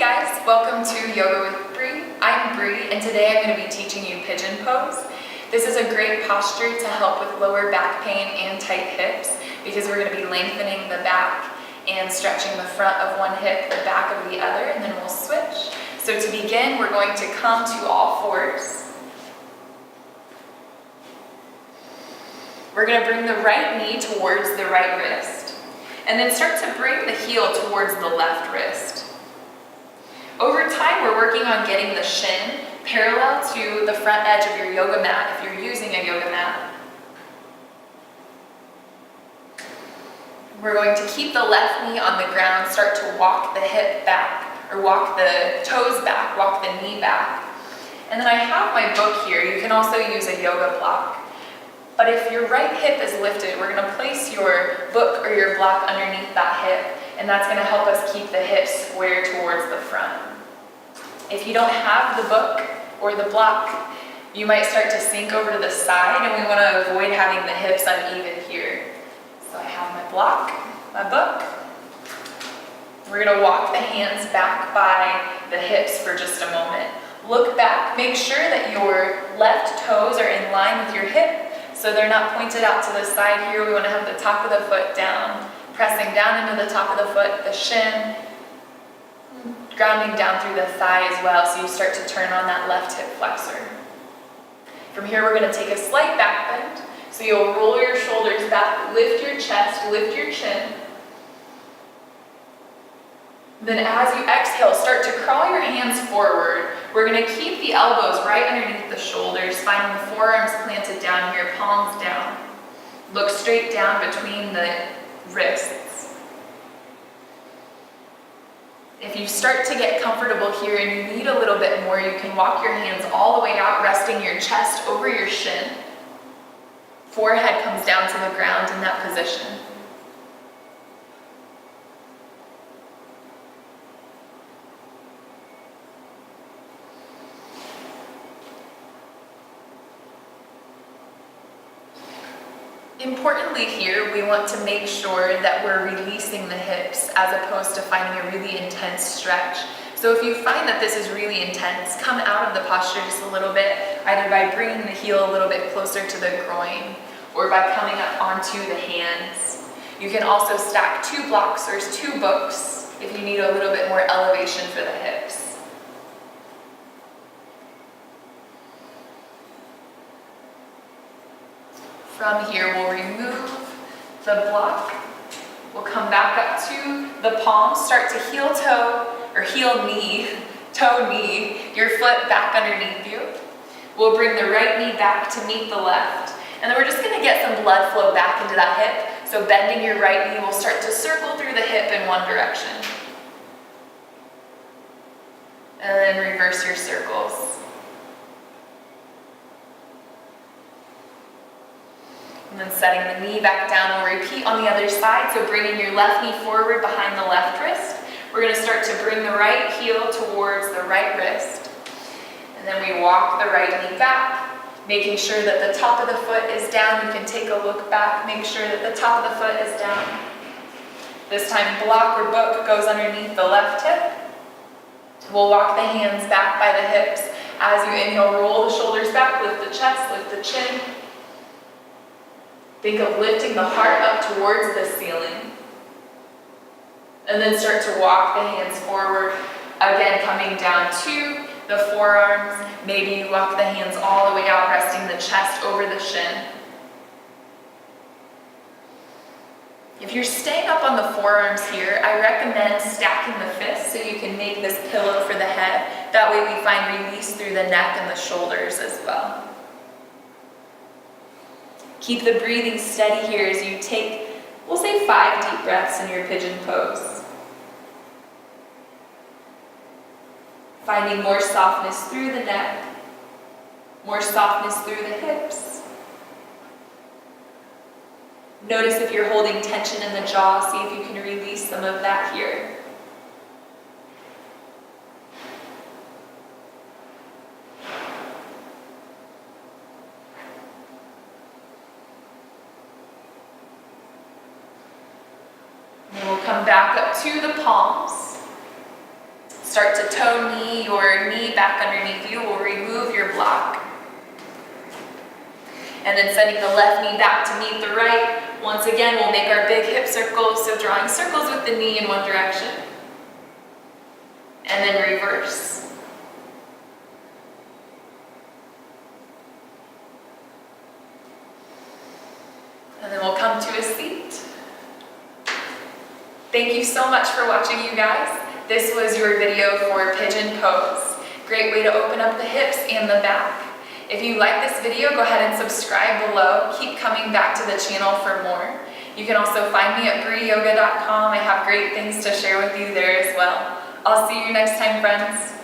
guys, welcome to Yoga with Bree. I'm Bree and today I'm going to be teaching you Pigeon Pose. This is a great posture to help with lower back pain and tight hips because we're going to be lengthening the back and stretching the front of one hip, the back of the other, and then we'll switch. So to begin, we're going to come to all fours. We're going to bring the right knee towards the right wrist and then start to bring the heel towards the left wrist. Over time, we're working on getting the shin parallel to the front edge of your yoga mat if you're using a yoga mat. We're going to keep the left knee on the ground, start to walk the hip back, or walk the toes back, walk the knee back. And then I have my book here. You can also use a yoga block. But if your right hip is lifted, we're going to place your book or your block underneath that hip, and that's going to help us keep the hips square towards the front. If you don't have the book or the block, you might start to sink over to the side, and we want to avoid having the hips uneven here. So I have my block, my book. We're going to walk the hands back by the hips for just a moment. Look back. Make sure that your left toes are in line with your hip, so they're not pointed out to the side here. We want to have the top of the foot down, pressing down into the top of the foot, the shin, grounding down through the thigh as well, so you start to turn on that left hip flexor. From here, we're going to take a slight back bend. So you'll roll your shoulders back, lift your chest, lift your chin. Then as you exhale, start to crawl your hands forward. We're going to keep the elbows right underneath the shoulders, finding the forearms planted down here, palms down. Look straight down between the wrists. If you start to get comfortable here and you need a little bit more, you can walk your hands all the way out, resting your chest over your shin. Forehead comes down to the ground in that position. Importantly here, we want to make sure that we're releasing the hips as opposed to finding a really intense stretch. So if you find that this is really intense, come out of the posture just a little bit, either by bringing the heel a little bit closer to the groin or by coming up onto the hands. You can also stack two blocks or two books if you need a little bit more elevation for the hips. From here, we'll remove the block. We'll come back up to the palms, start to heel toe, or heel knee, toe knee, your foot back underneath you. We'll bring the right knee back to meet the left. And then we're just gonna get some blood flow back into that hip. So bending your right knee will start to circle through the hip in one direction. And then reverse your circles. And then setting the knee back down, we'll repeat on the other side. So bringing your left knee forward behind the left wrist. We're going to start to bring the right heel towards the right wrist. And then we walk the right knee back, making sure that the top of the foot is down. You can take a look back, make sure that the top of the foot is down. This time block or book goes underneath the left hip. We'll walk the hands back by the hips. As you inhale, roll the shoulders back, lift the chest, lift the chin. Think of lifting the heart up towards the ceiling. And then start to walk the hands forward. Again, coming down to the forearms. Maybe you walk the hands all the way out, resting the chest over the shin. If you're staying up on the forearms here, I recommend stacking the fists so you can make this pillow for the head. That way we find release through the neck and the shoulders as well. Keep the breathing steady here as you take, we'll say 5 deep breaths in your pigeon pose. Finding more softness through the neck, more softness through the hips. Notice if you're holding tension in the jaw, see if you can release some of that here. Come back up to the palms. Start to toe knee your knee back underneath you. We'll remove your block. And then sending the left knee back to meet the right. Once again, we'll make our big hip circles, so drawing circles with the knee in one direction. And then reverse. And then we'll come to a seat. Thank you so much for watching, you guys. This was your video for Pigeon Pose. Great way to open up the hips and the back. If you like this video, go ahead and subscribe below. Keep coming back to the channel for more. You can also find me at breyoga.com. I have great things to share with you there as well. I'll see you next time, friends.